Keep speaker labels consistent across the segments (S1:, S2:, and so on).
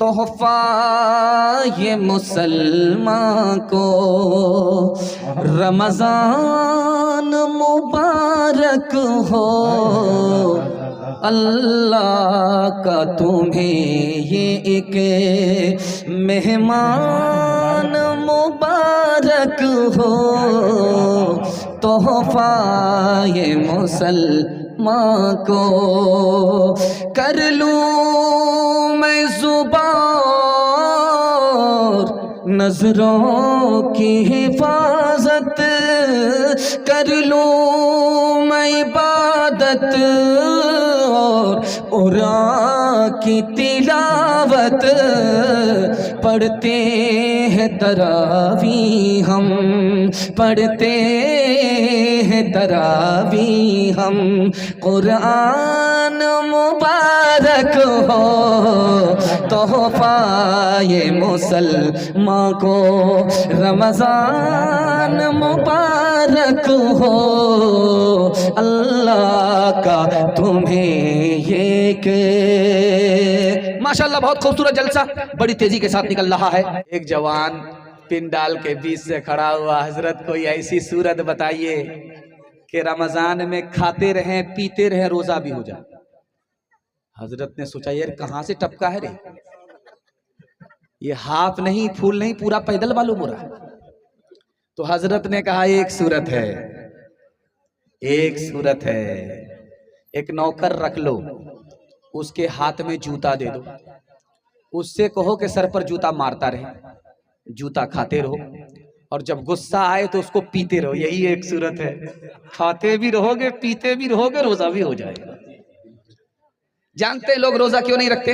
S1: तोहफा ये मुसलमान को रमजान मुबारक हो, अल्लाह का तुम्हें ये एक मेहमान मुबारक हो। तोहफा ये मुसलमान को कर लूँ मैं ज़ुबान, नजरों की हिफाजत कर लूँ मैं इबादत, और कुरान की तिलावत पढ़ते हैं तरावी हम, पढ़ते हैं तरावी हम। कुरान मुबारक हो, तोहफा ये मुसलमान को रमजान मुबारक हो, अल्लाह का तुम्हें ये के। माशाल्लाह बहुत खूबसूरत जलसा बड़ी तेजी के साथ निकल रहा है। एक जवान पिंडाल के बीच से खड़ा हुआ, हजरत कोई ऐसी सूरत बताइए कि रमजान में खाते रहें पीते रहें रोजा भी हो जाए। हजरत ने सोचा यार कहां से टपका है रे, ये हाफ नहीं फूल नहीं पूरा पैदल मालूम हो रहा है। तो हजरत ने कहा एक सूरत है, एक सूरत है, एक नौकर रख लो, उसके हाथ में जूता दे दो, उससे कहो कि सर पर जूता मारता रहे, जूता खाते रहो, और जब गुस्सा आए तो उसको पीते रहो। यही एक सूरत है, खाते भी रहोगे पीते भी रहोगे रोजा भी हो जाएगा। जानते हैं लोग रोजा क्यों नहीं रखते?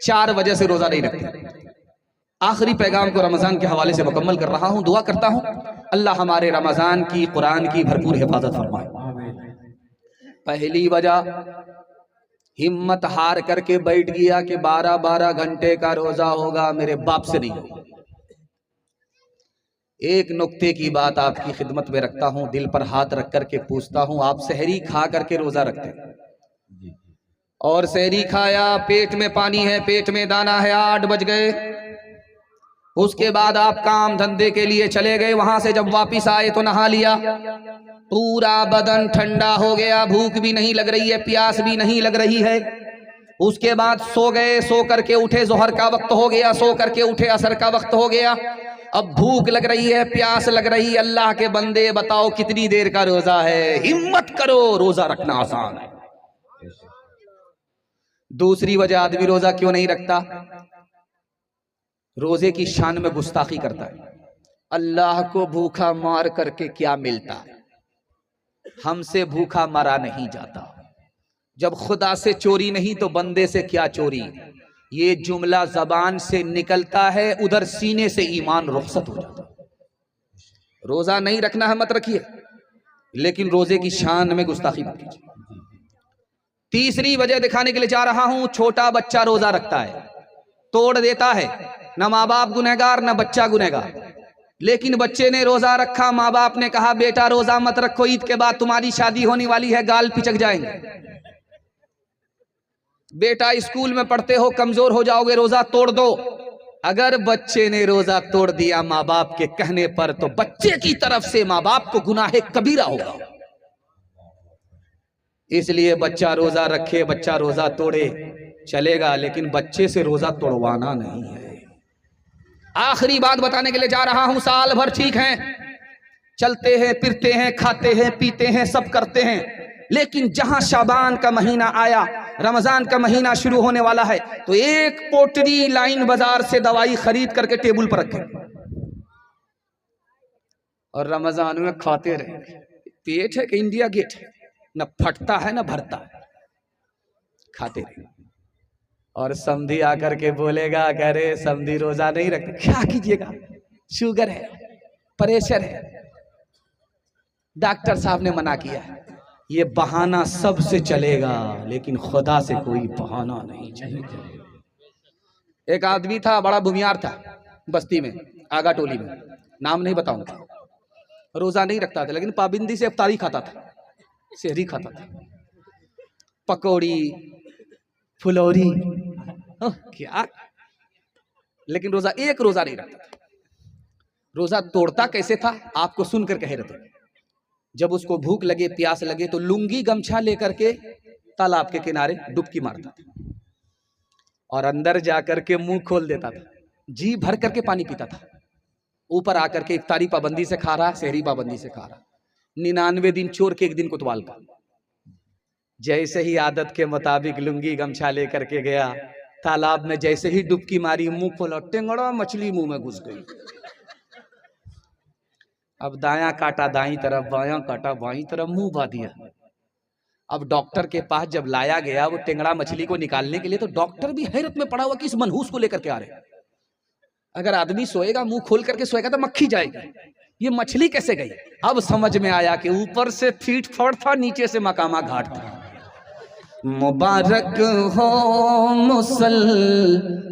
S1: 4 वजह से रोजा नहीं रखते। आखिरी पैगाम को रमजान के हवाले से मुकम्मल कर रहा हूं। दुआ करता हूं अल्लाह हमारे रमजान की कुरान की भरपूर हिफाजत फरमाए। पहली वजह, हिम्मत हार करके बैठ गया कि 12-12 घंटे का रोजा होगा, मेरे बाप से नहीं होगा। एक नुक्ते की बात आपकी खिदमत में रखता हूं, दिल पर हाथ रख करके पूछता हूं, आप सहरी खा करके रोजा रखते हैं और सहरी खाया, पेट में पानी है, पेट में दाना है, 8 बज गए, उसके बाद आप काम धंधे के लिए चले गए, वहां से जब वापिस आए तो नहा लिया, पूरा बदन ठंडा हो गया, भूख भी नहीं लग रही है, प्यास भी नहीं लग रही है। उसके बाद सो गए, सो करके उठे, जोहर का वक्त हो गया, सो करके उठे, असर का वक्त हो गया, अब भूख लग रही है, प्यास लग रही है। अल्लाह के बंदे बताओ कितनी देर का रोजा है? हिम्मत करो, रोजा रखना आसान है। दूसरी वजह आदमी रोजा क्यों नहीं रखता? रोजे की शान में गुस्ताखी करता है। अल्लाह को भूखा मार करके क्या मिलता है? हमसे भूखा मरा नहीं जाता। जब खुदा से चोरी नहीं तो बंदे से क्या चोरी? ये जुमला जबान से निकलता है, उधर सीने से ईमान रुखसत हो जाता है। रोजा नहीं रखना है मत रखिए, लेकिन रोजे की शान में गुस्ताखी मत कीजिए। तीसरी वजह दिखाने के लिए जा रहा हूं, छोटा बच्चा रोजा रखता है, तोड़ देता है, न माँ बाप गुनहगार न बच्चा गुनहगार। लेकिन बच्चे ने रोजा रखा, माँ बाप ने कहा बेटा रोजा मत रखो, ईद के बाद तुम्हारी शादी होने वाली है, गाल पिचक जाएंगे। बेटा स्कूल में पढ़ते हो, कमजोर हो जाओगे, रोजा तोड़ दो। अगर बच्चे ने रोजा तोड़ दिया माँ बाप के कहने पर, तो बच्चे की तरफ से माँ बाप को गुनाह कबीरा होगा। इसलिए बच्चा रोजा रखे, बच्चा रोजा तोड़े चलेगा, लेकिन बच्चे से रोजा तोड़वाना नहीं है। आखिरी बात बताने के लिए जा रहा हूं, साल भर ठीक है, चलते हैं फिरते हैं, खाते हैं पीते हैं, सब करते हैं, लेकिन जहां शाबान का महीना आया, रमजान का महीना शुरू होने वाला है, तो एक पोटरी लाइन बाजार से दवाई खरीद करके टेबल पर रखें और रमजान में खाते रहे। पेट है कि इंडिया गेट है, न फटता है न भरता है, खाते रहे। और समधी आकर के बोलेगा, कह रहे समधी रोजा नहीं रखते, क्या कीजिएगा, शुगर है, प्रेशर है, डॉक्टर साहब ने मना किया है। ये बहाना सबसे चलेगा, लेकिन खुदा से कोई बहाना नहीं चलेगा। एक आदमी था, बड़ा भूमियार था, बस्ती में, आगा टोली में, नाम नहीं बताऊंगा। रोजा नहीं रखता था, लेकिन पाबंदी से इफ्तारी खाता था, सेहरी खाता था, पकौड़ी फुलौरी, क्या लेकिन रोजा एक रोजा नहीं रखता था। रोजा तोड़ता कैसे था आपको सुनकर कह रहे थे। जब उसको भूख लगे प्यास लगे तो लुंगी गमछा लेकर के तालाब के किनारे डुबकी मारता था और अंदर जाकर के मुंह खोल देता था, जी भर करके पानी पीता था। ऊपर आकर के इफ्तारी पाबंदी से खा रहा, सहरी पाबंदी से खा रहा, 99 दिन चोर के एक दिन कुतवाल का। जैसे ही आदत के मुताबिक लुंगी गमछा लेकर के गया तालाब में, जैसे ही डुबकी मारी मुंह खोला, टेंगड़ा मछली मुंह में घुस गई। अब दायां काटा दाईं तरफ, बायां काटा बाईं तरफ, मुंह बा दिया। अब डॉक्टर के पास जब लाया गया वो टेंगड़ा मछली को निकालने के लिए, तो डॉक्टर भी हैरत में पड़ा हुआ कि इस मनहूस को लेकर के आ रहे। अगर आदमी सोएगा मुंह खोल करके सोएगा तो मक्खी जाएगी, ये मछली कैसे गई? अब समझ में आया कि ऊपर से फीट फड़ था, नीचे से मकामा घाट था। मुबारक हो मुसलमानों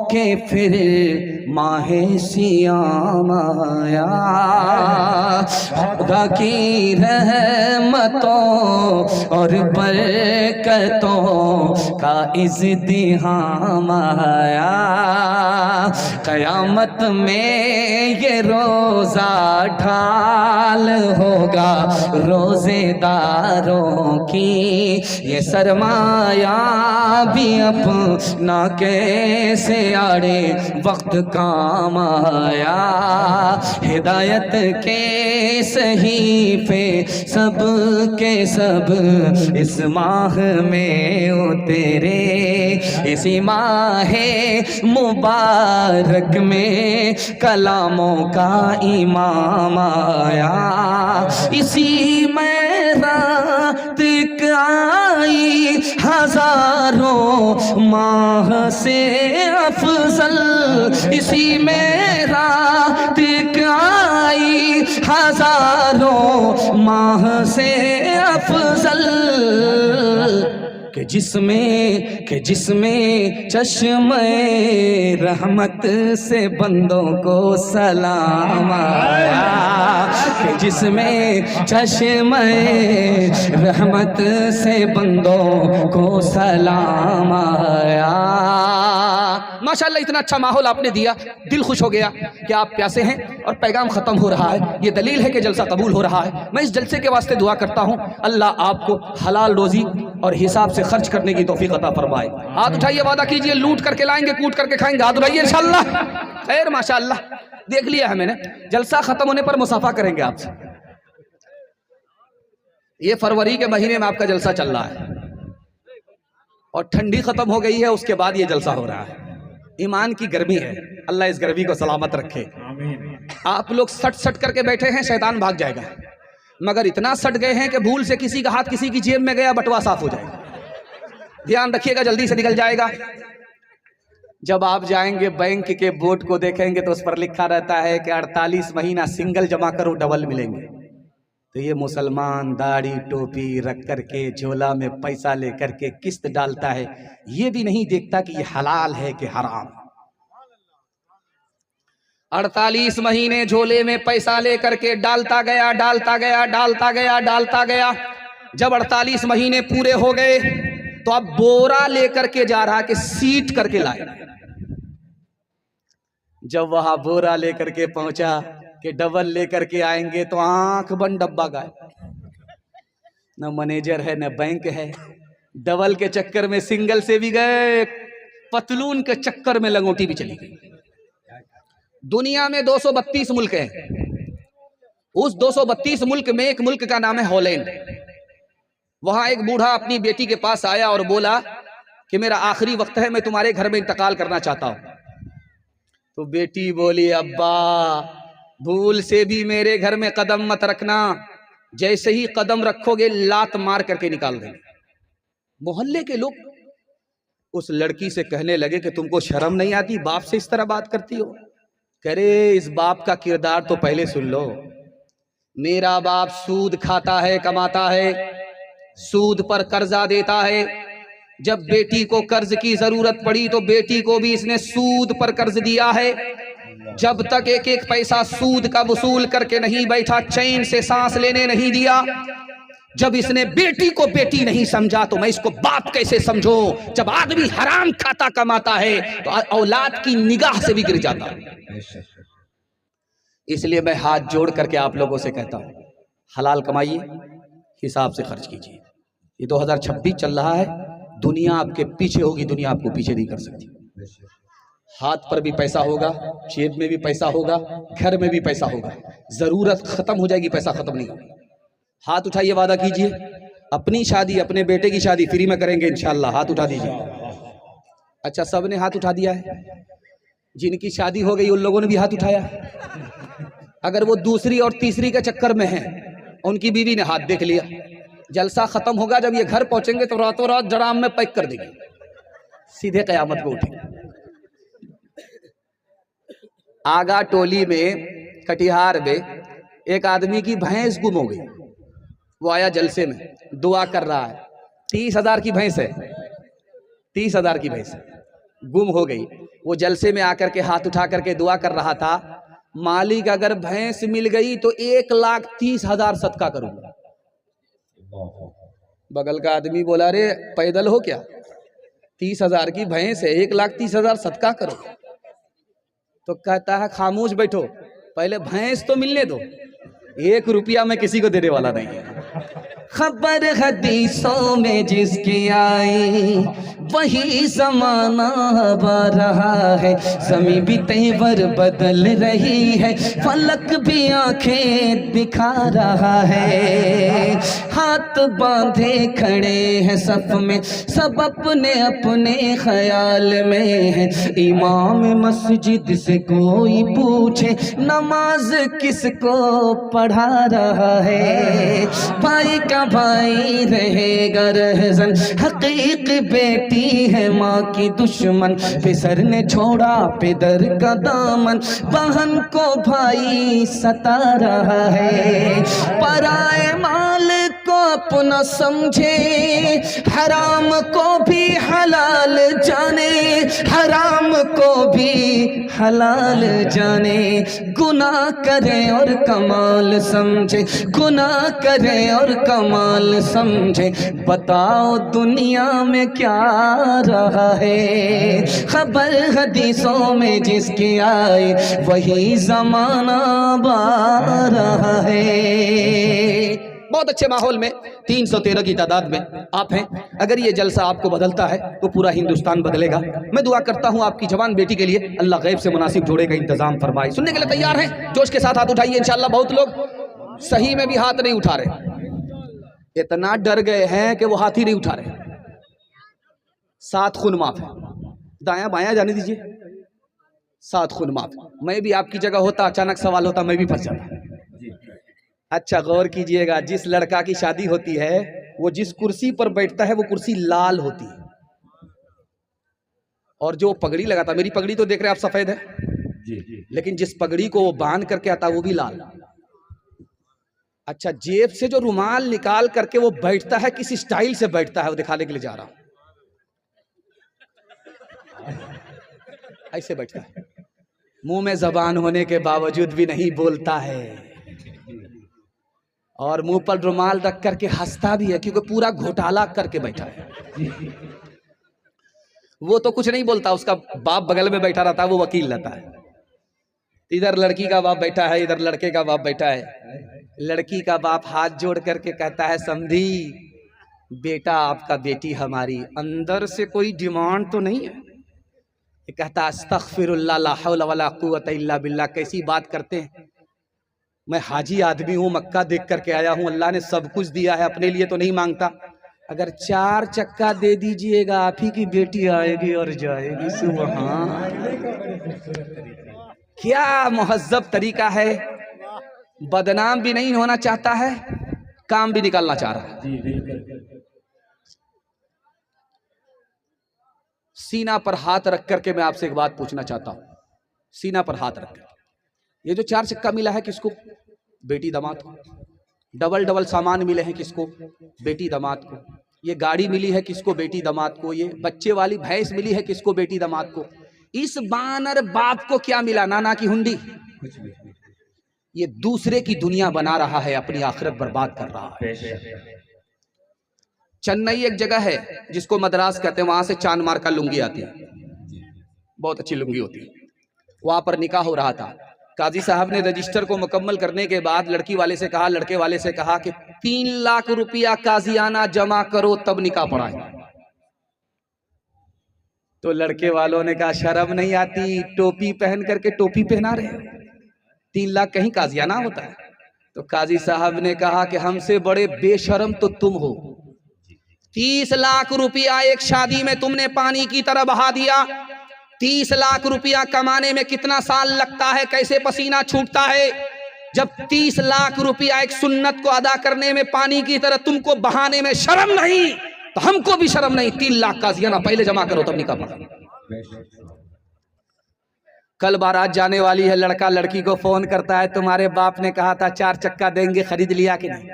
S1: के फिर माहे सियाम आया, खुदा की रहमतों और बरकतों का इज़्तिहाम आया। क़यामत में ये रोज़ा ढाल होगा रोज़ेदारों की, ये सरमाया भी अपना कैसे आड़े वक्त काम आया। हिदायत के सहीफे सब के सब इस माह में उतरे, इसी माह मुबारक में कलामों का इमाम आया। इसी में रात आई हजारों माह से अफजल, इसी में रात आई हजारों माह से अफजल, के जिसमें चश्मे रहमत से बंदों को सलाम आया, कि जिसमें चश्मे रहमत से बंदों को सलाम आया। माशाअल्लाह इतना अच्छा माहौल आपने दिया, दिल खुश हो गया कि आप प्यासे हैं और पैगाम ख़त्म हो रहा है। ये दलील है कि जलसा कबूल हो रहा है। मैं इस जलसे के वास्ते दुआ करता हूँ अल्लाह आपको हलाल रोज़ी और हिसाब से खर्च करने की तौफीक अता फरमाए। हाथ उठाइए, वादा कीजिए लूट करके लाएंगे, कूट करके खाएंगे। हाथ उठाइए इंशाअल्लाह। खैर माशाअल्लाह देख लिया है मैंने। जलसा ख़त्म होने पर मुसाफा करेंगे आपसे। ये फरवरी के महीने में आपका जलसा चल रहा है और ठंडी ख़त्म हो गई है, उसके बाद ये जलसा हो रहा है। ईमान की गर्मी है, अल्लाह इस गर्मी को सलामत रखे। आप लोग सट सट करके बैठे हैं, शैतान भाग जाएगा, मगर इतना सट गए हैं कि भूल से किसी का हाथ किसी की जेब में गया, बटवा साफ हो जाएगा। ध्यान रखिएगा, जल्दी से निकल जाएगा। जब आप जाएंगे बैंक के बोर्ड को देखेंगे तो उस पर लिखा रहता है कि 48 महीना सिंगल जमा करो डबल मिलेंगे। तो ये मुसलमान दाढ़ी टोपी रख करके झोला में पैसा लेकर के किस्त डालता है, ये भी नहीं देखता कि ये हलाल है कि हराम। 48 महीने झोले में पैसा लेकर के डालता गया, डालता गया, डालता गया, डालता गया। जब 48 महीने पूरे हो गए तो अब बोरा लेकर के जा रहा कि सीट करके लाए। जब वहां बोरा लेकर के पहुंचा कि डबल लेकर के आएंगे तो आंख बंद डब्बा गायब। न मैनेजर है न बैंक है। डबल के चक्कर में सिंगल से भी गए, पतलून के चक्कर में लंगोटी भी चली गई। दुनिया में 232 मुल्क हैं। उस 232 मुल्क में एक मुल्क का नाम है हॉलैंड। वहां एक बूढ़ा अपनी बेटी के पास आया और बोला कि मेरा आखिरी वक्त है, मैं तुम्हारे घर में इंतकाल करना चाहता हूं। तो बेटी बोली, अब्बा भूल से भी मेरे घर में कदम मत रखना, जैसे ही कदम रखोगे लात मार करके निकाल देंगे। मोहल्ले के लोग उस लड़की से कहने लगे कि तुमको शर्म नहीं आती, बाप से इस तरह बात करती हो? कह रहे इस बाप का किरदार तो पहले सुन लो। मेरा बाप सूद खाता है, कमाता है, सूद पर कर्जा देता है। जब बेटी को कर्ज की जरूरत पड़ी तो बेटी को भी इसने सूद पर कर्ज दिया है। जब तक एक एक पैसा सूद का वसूल करके नहीं बैठा, चैन से सांस लेने नहीं दिया। जब इसने बेटी को बेटी नहीं समझा तो मैं इसको बाप कैसे समझूं। जब आदमी हराम खाता कमाता है तो औलाद की निगाह से भी गिर जाता है। इसलिए मैं हाथ जोड़ करके आप लोगों से कहता हूं, हलाल कमाइए, हिसाब से खर्च कीजिए। ये 2026 चल रहा है, दुनिया आपके पीछे होगी, दुनिया आपको पीछे नहीं कर सकती। हाथ पर भी पैसा होगा, जेब में भी पैसा होगा, घर में भी पैसा होगा। जरूरत खत्म हो जाएगी, पैसा खत्म नहीं होगा। हाथ उठाइए, वादा कीजिए, अपनी शादी, अपने बेटे की शादी फ्री में करेंगे इंशाल्लाह। हाथ उठा दीजिए। अच्छा, सबने हाथ उठा दिया है। जिनकी शादी हो गई उन लोगों ने भी हाथ उठाया। अगर वो दूसरी और तीसरी के चक्कर में है, उनकी बीवी ने हाथ देख लिया। जलसा खत्म होगा, जब ये घर पहुंचेंगे तो रातों रात ड्राम में पैक कर देंगे, सीधे कयामत को उठेंगे। आगा टोली में, कटिहार में एक आदमी की भैंस गुम हो गई। वो आया जलसे में, दुआ कर रहा है। 30,000 की भैंस है, 30,000 की भैंस गुम हो गई। वो जलसे में आकर के हाथ उठा करके दुआ कर रहा था, मालिक अगर भैंस मिल गई तो 1,30,000 सदका करूंगा। बगल का आदमी बोला, रे पैदल हो क्या, 30,000 की भैंस है, 1,30,000 सदका करो। तो कहता है खामोश बैठो, पहले भैंस तो मिलने दो, 1 रुपया मैं किसी को देने वाला नहीं है। खबर हदीसों में जिसकी आई वही जमाना आ रहा है। ज़मीं भी तेवर बदल रही है, फलक भी आंखें दिखा रहा है। हाथ बांधे खड़े हैं सफ में, सब अपने अपने ख्याल में है। इमाम मस्जिद से कोई पूछे नमाज किसको पढ़ा रहा है। भाई का भाई रहेगा रहज़न, हकीक बेटी है माँ की दुश्मन। फिसर ने छोड़ा पिदर का दामन, बहन को भाई सता रहा है। पराए माल को अपना समझे, हराम को भी हलाल जाने, हराम को भी हलाल जाने। गुनाह करे और कमाल समझे, गुनाह करे और कमाल समझे। बताओ दुनिया में क्या रहा है। खबर हदीसों में जिसकी आए वही जमाना आ रहा है। बहुत अच्छे माहौल में 313 की तादाद में आप हैं। अगर ये जलसा आपको बदलता है तो पूरा हिंदुस्तान बदलेगा। मैं दुआ करता हूँ आपकी जवान बेटी के लिए, अल्लाह गैब से मुनासिब जोड़े का इंतजाम फरमाए। सुनने के लिए तैयार हैं? जोश के साथ हाथ उठाइए इंशाल्लाह। बहुत लोग सही में भी हाथ नहीं उठा रहे, इतना डर गए हैं कि वो हाथ ही नहीं उठा रहे। 7 खून माफ है, दायां बायां जाने दीजिए। 7 खून माफ। मैं भी आपकी जगह होता, अचानक सवाल होता, मैं भी फंस जाता। अच्छा गौर कीजिएगा, जिस लड़का की शादी होती है वो जिस कुर्सी पर बैठता है वो कुर्सी लाल होती है, और जो पगड़ी लगाता, मेरी पगड़ी तो देख रहे आप सफेद है जी, लेकिन जिस पगड़ी को वो बांध करके आता है वो भी लाल। अच्छा, जेब से जो रुमाल निकाल करके वो बैठता है, किस स्टाइल से बैठता है वो दिखाने के लिए जा रहा हूं। ऐसे बैठता है, मुंह में जबान होने के बावजूद भी नहीं बोलता है, और मुंह पर रुमाल रख करके हंसता भी है, क्योंकि पूरा घोटाला करके बैठा है। वो तो कुछ नहीं बोलता, उसका बाप बगल में बैठा रहता है, वो वकील रहता है। इधर लड़की का बाप बैठा है, इधर लड़के का बाप बैठा है। लड़की का बाप हाथ जोड़ करके कहता है, समधी बेटा आपका, बेटी हमारी। अंदर से कोई डिमांड तो नहीं है। ये कहता है, अस्तगफिरुल्लाह ला हौला वला कुव्वता इल्ला बिल्लाह। कैसी बात करते हैं, मैं हाजी आदमी हूँ, मक्का देख करके आया हूँ, अल्लाह ने सब कुछ दिया है, अपने लिए तो नहीं मांगता। अगर 4 चक्का दे दीजिएगा, आप ही की बेटी आएगी और जाएगी। सुभान, क्या मुहज्जब तरीका है। बदनाम भी नहीं होना चाहता है, काम भी निकालना चाह रहा है। सीना पर हाथ रख करके मैं आपसे एक बात पूछना चाहता हूं। सीना पर हाथ रख करके, ये जो 4 चक्का मिला है किसको? बेटी दामाद को। डबल डबल सामान मिले हैं किसको? बेटी दामाद को। ये गाड़ी मिली है किसको? बेटी दामाद को। ये बच्चे वाली भैंस मिली है किसको? बेटी दामाद को। इस बानर बाप को क्या मिला? नाना की हुंडी। ये दूसरे की दुनिया बना रहा है, अपनी आखिरत बर्बाद कर रहा है। चेन्नई एक जगह है जिसको मद्रास कहते हैं, वहां से चांद मार का लुंगी आती है, बहुत अच्छी लुंगी होती है। वहां पर निकाह हो रहा था। काजी साहब ने रजिस्टर को मुकम्मल करने के बाद लड़की वाले से कहा, लड़के वाले से कहा कि 3 लाख रुपया काजियाना जमा करो तब निकाह पढ़ाएं। तो लड़के वालों ने कहा शर्म नहीं आती, टोपी पहन करके टोपी पहना रहे हो, 3 लाख कहीं काजियाना होता है। तो काजी साहब ने कहा कि हमसे बड़े बेशर्म तो तुम हो, 30 लाख रुपया एक शादी में तुमने पानी की तरह बहा दिया। 30 लाख रुपया कमाने में कितना साल लगता है, कैसे पसीना छूटता है। जब 30 लाख रुपया एक सुन्नत को अदा करने में पानी की तरह तुमको बहाने में शर्म नहीं, तो हमको भी शर्म नहीं। 3 लाख का जियाना पहले जमा करो तब निकाह पढ़ो। कल बारात जाने वाली है, लड़का लड़की को फोन करता है, तुम्हारे बाप ने कहा था 4 चक्का देंगे, खरीद लिया कि नहीं।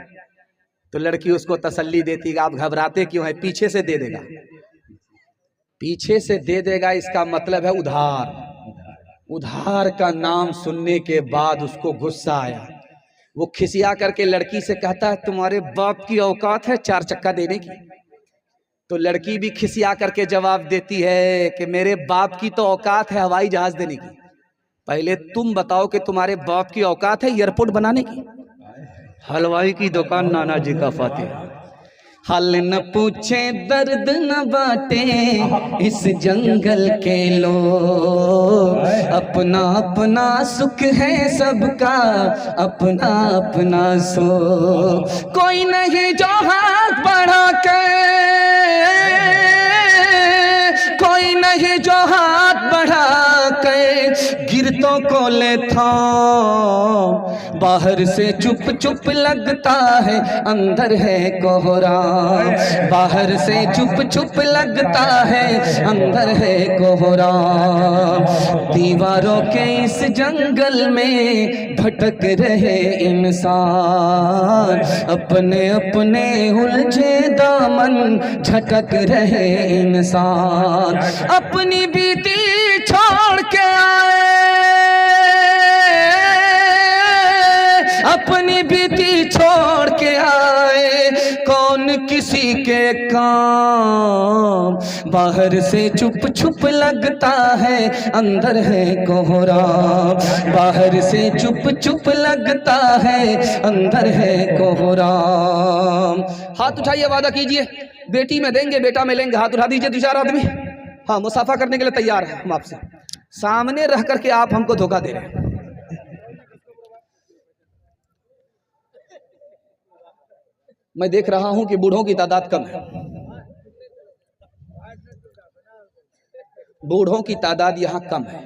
S1: तो लड़की उसको तसल्ली देती है, आप घबराते क्यों है, पीछे से दे देगा, पीछे से दे देगा, इसका मतलब है उधार। उधार का नाम सुनने के बाद उसको गुस्सा आया, वो खिसिया करके लड़की से कहता है तुम्हारे बाप की औकात है 4 चक्का देने की। तो लड़की भी खिसिया करके जवाब देती है कि मेरे बाप की तो औकात है हवाई जहाज देने की, पहले तुम बताओ कि तुम्हारे बाप की औकात है एयरपोर्ट बनाने की। हलवाई की दुकान नाना जी का फातिहा। हाल न पूछे दर्द न बाटे इस जंगल के लोग, अपना अपना सुख है सबका, अपना अपना सो। कोई नहीं जो हाथ बढ़ा के, कोई नहीं जो हाथ बढ़ा के गिरतों को ले था। बाहर से चुप चुप लगता है अंदर है कोहरा, बाहर से चुप चुप लगता है अंदर है कोहरा। दीवारों के इस जंगल में भटक रहे इंसान, अपने अपने उलझे दामन झटक रहे इंसान। अपनी बीती छोड़ के आए, अपनी बीती छोड़ के आए, कौन किसी के काम। बाहर से चुप चुप लगता है अंदर है कोहरा, बाहर से चुप चुप लगता है अंदर है कोहरा। हाथ उठाइए, वादा कीजिए, बेटी में देंगे बेटा में लेंगे। हाथ उठा दीजिए 2-4 आदमी। हाँ, मुसाफा करने के लिए तैयार है हम आपसे। सामने रह करके आप हमको धोखा दे रहे हैं। मैं देख रहा हूं कि बूढ़ों की तादाद कम है, बूढ़ों की तादाद यहां कम है,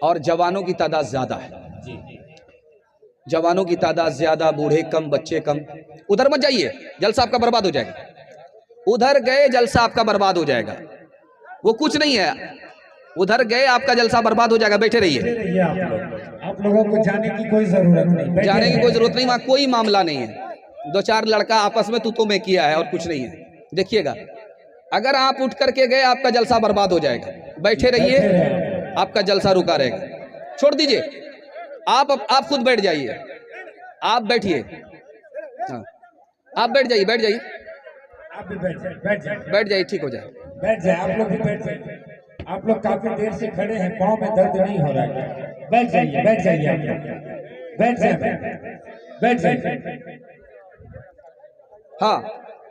S1: और जवानों की तादाद ज्यादा है। जवानों की तादाद ज्यादा, बूढ़े कम, बच्चे कम। उधर मत जाइए, जलसा आपका बर्बाद हो जाएगा। उधर गए जलसा आपका बर्बाद हो जाएगा, वो कुछ नहीं है। उधर गए आपका जलसा बर्बाद हो जाएगा, बैठे रहिए।
S2: आप लोगों को जाने की कोई जरूरत नहीं,
S1: जाने की कोई जरूरत नहीं, वहां कोई मामला नहीं है। 2-4 लड़का आपस में तू मैं किया है और कुछ नहीं है। देखिएगा, अगर आप उठ करके गए आपका जलसा बर्बाद हो जाएगा। बैठे रहिए, आपका जलसा रुका रहेगा। छोड़ दीजिए, आप खुद बैठ जाइए, आप बैठिए। हाँ, आप बैठ जाइए, बैठ जाइए,
S2: आप भी बैठ
S1: जाइए, ठीक हो जाए।
S2: बैठ जाए, आप लोग भी बैठ जाइए। आप लोग काफी देर से खड़े हैं, पाँव में दर्द नहीं हो रहा है? बैठ जाइए, बैठ जाइए, आप लोग बैठ जाइए, बैठ जाइए।
S1: हाँ,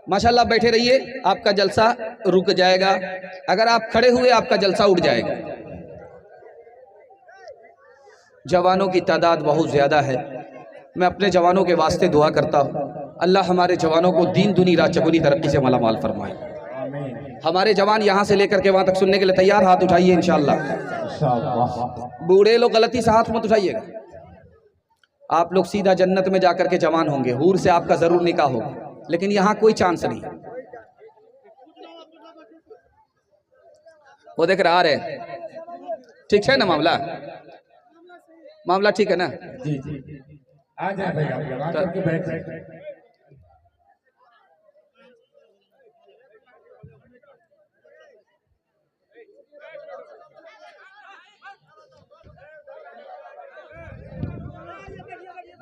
S1: माशाल्लाह, बैठे रहिए, आपका जलसा रुक जाएगा। अगर आप खड़े हुए आपका जलसा उठ जाएगा। जवानों की तादाद बहुत ज़्यादा है। मैं अपने जवानों के वास्ते दुआ करता हूँ, अल्लाह हमारे जवानों को दीन दुनी रात चगुनी तरक्की से मालामाल फरमाए। हमारे जवान यहाँ से लेकर के वहाँ तक सुनने के लिए तैयार। हाथ उठाइए इंशाअल्लाह। बूढ़े लोग गलती से हाथ मत उठाइएगा। आप लोग सीधा जन्नत में जाकर के जवान होंगे, हूर से आपका जरूर निकाह होगा, लेकिन यहाँ कोई चांस नहीं। वो देख रहा है, ठीक है ना मामला? मामला ठीक है ना?
S2: जी जी, आ जाए भाई, आप लोग आकर के बैठ जाए।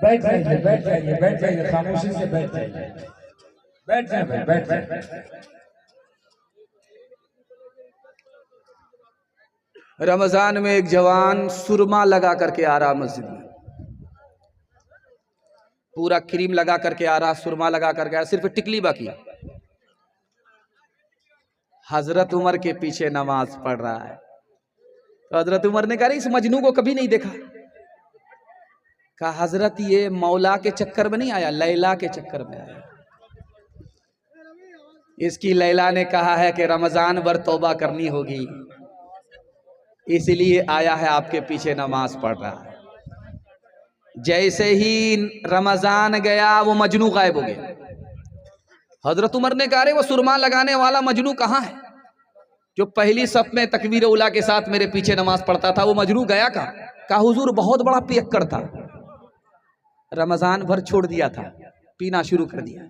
S2: बैठ जाइए, बैठ जाइए, बैठ जाइए, खामोशी से बैठ जाइए, बैठ जाए भाई, बैठ जाए।
S1: रमजान में एक जवान सुरमा लगा करके आ रहा मस्जिद में, पूरा क्रीम लगा करके आ रहा, सुरमा लगा करके आ, सिर्फ टिकली बाकी। हजरत उमर के पीछे नमाज पढ़ रहा है। तो हजरत उमर ने कहा इस मजनू को कभी नहीं देखा। कहा हजरत ये मौला के चक्कर में नहीं आया, लैला के चक्कर में आया। इसकी लैला ने कहा है कि रमजान भर तौबा करनी होगी, इसलिए आया है आपके पीछे नमाज पढ़ रहा है। जैसे ही रमजान गया वो मजनू गायब हो गया। हजरत उमर ने कहा रे वो सुरमा लगाने वाला मजनू कहाँ है, जो पहली सफ में तकबीर उला के साथ मेरे पीछे नमाज पढ़ता था, वो मजनू गया कहाँ? कहा हुजूर बहुत बड़ा पियक्कड़ था, रमजान भर छोड़ दिया था, पीना शुरू कर दिया।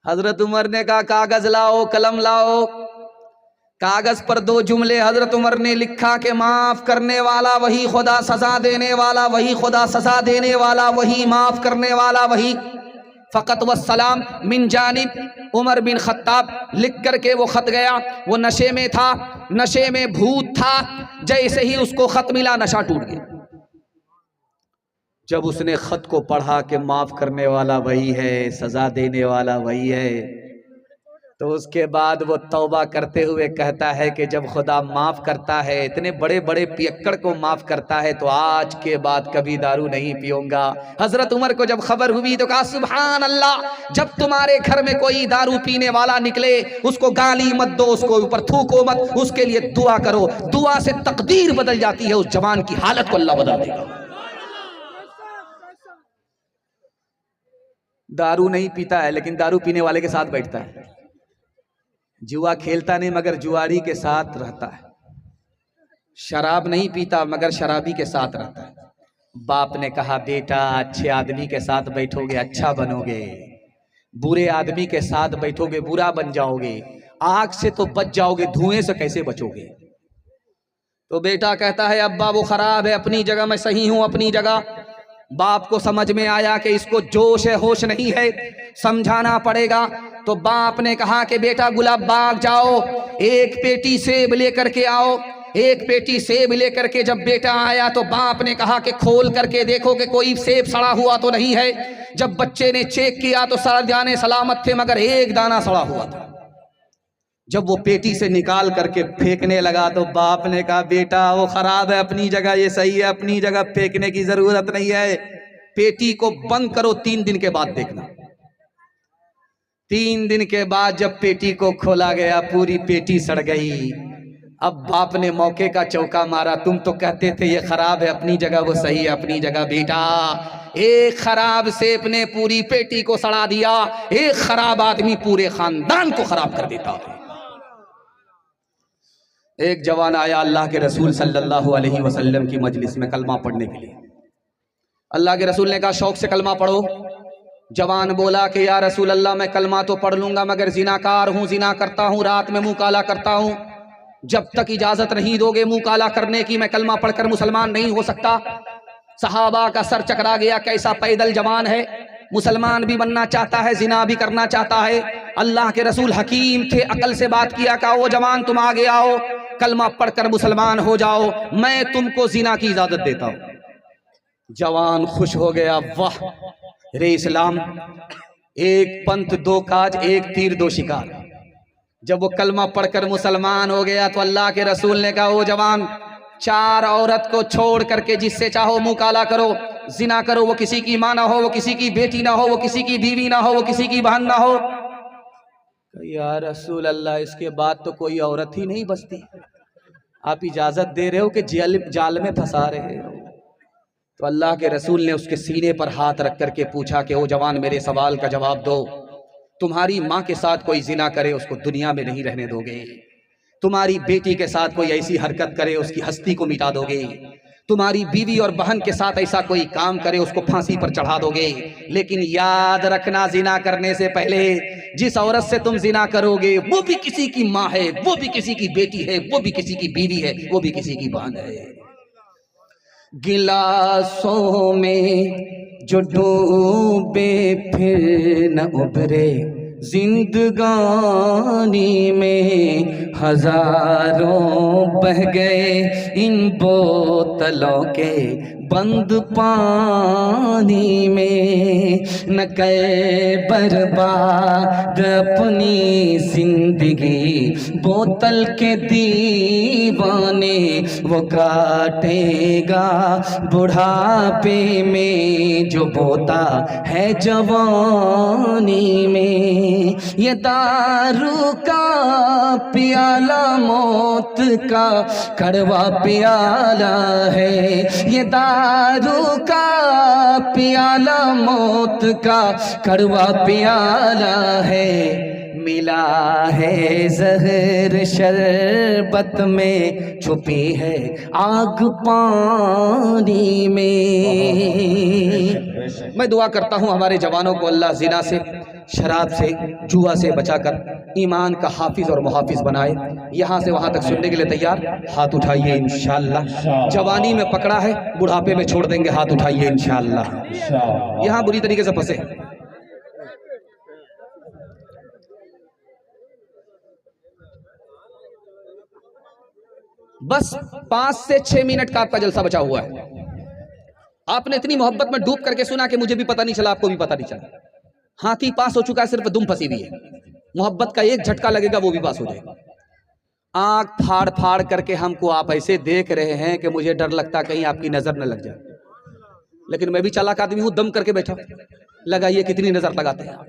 S1: हजरत उमर ने कहा कागज लाओ, कलम लाओ। कागज पर 2 जुमले हजरत उमर ने लिखा कि माफ करने वाला वही, खुदा सजा देने वाला वही, खुदा सजा देने वाला वही, माफ करने वाला वही। फ़क़त वस्सलाम मिन जानिब उमर बिन खत्ताब। लिख करके वो खत गया। वो नशे में था, नशे में भूत था। जैसे ही उसको खत मिला नशा टूट गया। जब उसने खत को पढ़ा कि माफ करने वाला वही है, सजा देने वाला वही है, तो उसके बाद वो तौबा करते हुए कहता है कि जब खुदा माफ़ करता है, इतने बड़े बड़े पियक्कड़ को माफ़ करता है, तो आज के बाद कभी दारू नहीं पीऊंगा। हज़रत उमर को जब खबर हुई तो कहा सुभान अल्लाह, जब तुम्हारे घर में कोई दारू पीने वाला निकले उसको गाली मत दो, उसको ऊपर थूको मत, उसके लिए दुआ करो। दुआ से तकदीर बदल जाती है, उस जवान की हालत को अल्लाह बदल देगा। दारू नहीं पीता है लेकिन दारू पीने वाले के साथ बैठता है। जुआ खेलता नहीं मगर जुआरी के साथ रहता है। शराब नहीं पीता मगर शराबी के साथ रहता है। बाप ने कहा बेटा अच्छे आदमी के साथ बैठोगे अच्छा बनोगे, बुरे आदमी के साथ बैठोगे बुरा बन जाओगे। आग से तो बच जाओगे, धुएं से कैसे बचोगे? तो बेटा कहता है अब्बा वो खराब है, अपनी जगह मैं सही हूं, अपनी जगह। बाप को समझ में आया कि इसको जोश है होश नहीं है, समझाना पड़ेगा। तो बाप ने कहा कि बेटा गुलाब बाग जाओ, एक पेटी सेब लेकर के आओ। एक पेटी सेब लेकर के जब बेटा आया तो बाप ने कहा कि खोल करके देखो कि कोई सेब सड़ा हुआ तो नहीं है। जब बच्चे ने चेक किया तो सड़ जाने सलामत थे मगर एक दाना सड़ा हुआ था। जब वो पेटी से निकाल करके फेंकने लगा तो बाप ने कहा बेटा वो खराब है, अपनी जगह ये सही है, अपनी जगह फेंकने की जरूरत नहीं है। पेटी को बंद करो, 3 दिन के बाद देखना। 3 दिन के बाद जब पेटी को खोला गया पूरी पेटी सड़ गई। अब बाप ने मौके का चौका मारा, तुम तो कहते थे ये खराब है, अपनी जगह वो सही है, अपनी जगह। बेटा एक खराब सेब ने पूरी पेटी को सड़ा दिया, एक खराब आदमी पूरे खानदान को खराब कर देता है। एक जवान आया अल्लाह के रसूल सल्लल्लाहु अलैहि वसल्लम की मजलिस में कलमा पढ़ने के लिए। अल्लाह के रसूल ने कहा शौक से कलमा पढ़ो। जवान बोला कि या रसूल अल्लाह मैं कलमा तो पढ़ लूंगा मगर जिनाकार हूँ, जिना करता हूँ, रात में मुंह काला करता हूँ। जब तक इजाजत नहीं दोगे मुंह काला करने की मैं कलमा पढ़कर मुसलमान नहीं हो सकता। सहाबा का सर चकरा गया, कैसा पैदल जवान है, मुसलमान भी बनना चाहता है, जिना भी करना चाहता है। अल्लाह के रसूल हकीम थे, अकल से बात किया, कहा वो जवान तुम आगे आओ, कलमा पढ़कर मुसलमान हो जाओ, मैं तुमको जिना की इजाजत देता हूं। जवान खुश हो गया, वाह रे इस्लाम, एक पंथ 2 काज, एक तीर 2 शिकार। जब वो कलमा पढ़कर मुसलमान हो गया तो अल्लाह के रसूल ने कहा ओ जवान 4 औरत को छोड़ करके जिससे चाहो मुंह काला करो, जिना करो, वो किसी की माँ ना हो, वो किसी की बेटी ना हो, वो किसी की बीवी ना हो, वो किसी की बहन ना हो। या रसूल अल्लाह इसके बाद तो कोई औरत ही नहीं बचती, आप इजाजत दे रहे हो कि जाल में फंसा रहे हो? तो अल्लाह के रसूल ने उसके सीने पर हाथ रख करके पूछा कि ओ जवान मेरे सवाल का जवाब दो। तुम्हारी माँ के साथ कोई जिना करे उसको दुनिया में नहीं रहने दोगे, तुम्हारी बेटी के साथ कोई ऐसी हरकत करे उसकी हस्ती को मिटा दोगे, तुम्हारी बीवी और बहन के साथ ऐसा कोई काम करे उसको फांसी पर चढ़ा दोगे। लेकिन याद रखना जिना करने से पहले जिस औरत से तुम जिना करोगे वो भी किसी की माँ है, वो भी किसी की बेटी है, वो भी किसी की बीवी है, वो भी किसी की बहन है। गिलासों में जो डूबे फिर न उभरे जिंदगानी में, हजारों बह गए इन बोतलों के बंद पानी में। न कर बर्बाद अपनी जिंदगी बोतल के दीवाने, वो काटेगा बुढ़ापे में जो बोता है जवानी में। ये दारू का प्याला मौत का कड़वा प्याला है, ये दारू का प्याला मौत का कड़वा प्याला है। मिला है जहर शरबत में, छुपी है आग पानी में। मैं दुआ करता हूँ हमारे जवानों को अल्लाह ज़िना से, शराब से, जुआ से बचाकर ईमान का हाफिज और मुहाफिज बनाए। यहाँ से वहाँ तक सुनने के लिए तैयार? हाथ उठाइए इंशाअल्लाह। जवानी में पकड़ा है, बुढ़ापे में छोड़ देंगे, हाथ उठाइए इंशाअल्लाह। यहाँ बुरी तरीके से फंसे। बस 5 से 6 मिनट का आपका जलसा बचा हुआ है। आपने इतनी मोहब्बत में डूब करके सुना कि मुझे भी पता नहीं चला, आपको भी पता नहीं चला। हाथी पास हो चुका है, सिर्फ दुम फंसी हुई है। मोहब्बत का एक झटका लगेगा, वो भी पास हो जाएगा। आंख फाड़ फाड़ करके हमको आप ऐसे देख रहे हैं कि मुझे डर लगता कहीं आपकी नजर न लग जाए, लेकिन मैं भी चालाक आदमी हूं, दम करके बैठा। लगाइए कितनी नजर लगाते हैं आप।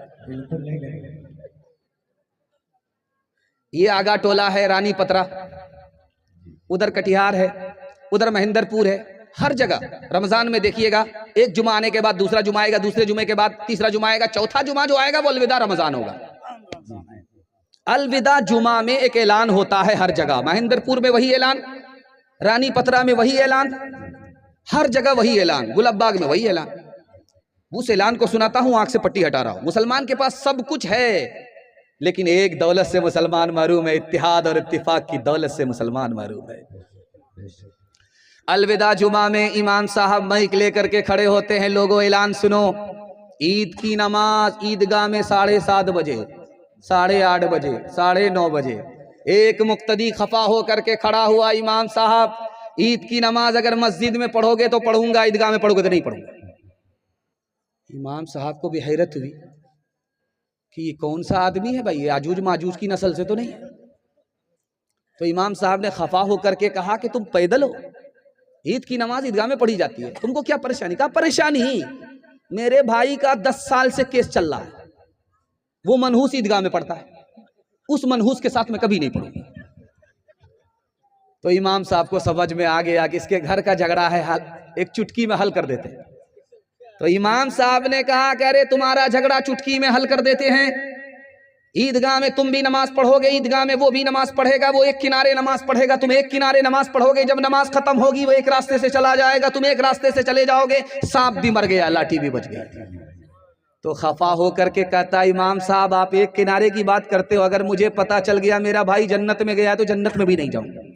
S1: ये आगा टोला है रानी पतरा, उधर कटिहार है, उधर महेंद्रपुर है। हर जगह रमजान में देखिएगा, एक जुमा आने के बाद दूसरा जुमा आएगा, दूसरे जुमे के बाद तीसरा जुमा आएगा, चौथा जुमा जो आएगा वो अलविदा रमजान होगा। अलविदा जुमा में एक ऐलान होता है हर जगह। महेंद्रपुर में वही ऐलान, रानी पतरा में वही ऐलान, हर जगह वही ऐलान, गुलाबबाग में वही ऐलान। उस ऐलान को सुनाता हूं, आंख से पट्टी हटा रहा हूं। मुसलमान के पास सब कुछ है, लेकिन एक दौलत से मुसलमान महरूम है, इत्तिहाद और इत्तिफाक की दौलत से मुसलमान महरूम है। अलविदा जुमा में इमाम साहब माइक लेकर के खड़े होते हैं, लोगों ऐलान सुनो, ईद की नमाज ईदगाह में 7:30 बजे, 8:30 बजे, 9:30 बजे। एक मुक्तदी खफा हो करके खड़ा हुआ, इमाम साहब ईद की नमाज अगर मस्जिद में पढ़ोगे तो पढ़ूंगा, ईदगाह में पढ़ोगे तो नहीं पढ़ूंगा। इमाम साहब को भी हैरत हुई कि ये कौन सा आदमी है भाई, ये आजूज माजूज की नस्ल से तो नहीं है। तो इमाम साहब ने खफा होकर के कहा कि तुम पैदल हो, ईद की नमाज ईदगाह में पढ़ी जाती है, तुमको क्या परेशानी? कहा परेशानी, मेरे भाई का 10 साल से केस चल रहा है, वो मनहूस ईदगाह में पढ़ता है, उस मनहूस के साथ मैं कभी नहीं पढ़ूंगा। तो इमाम साहब को समझ में आ गया कि इसके घर का झगड़ा है, एक चुटकी में हल कर देते हैं। तो इमाम साहब ने कहा कि अरे तुम्हारा झगड़ा चुटकी में हल कर देते हैं, ईदगाह में तुम भी नमाज पढ़ोगे, ईदगाह में वो भी नमाज पढ़ेगा, वो एक किनारे नमाज पढ़ेगा, तुम एक किनारे नमाज पढ़ोगे, जब नमाज खत्म होगी वो एक रास्ते से चला जाएगा, तुम एक रास्ते से चले जाओगे, सांप भी मर गया, लाठी भी बच गई। तो खफा हो करके कहता, इमाम साहब आप एक किनारे की बात करते हो, अगर मुझे पता चल गया मेरा भाई जन्नत में गया तो जन्नत में भी नहीं जाऊंगा।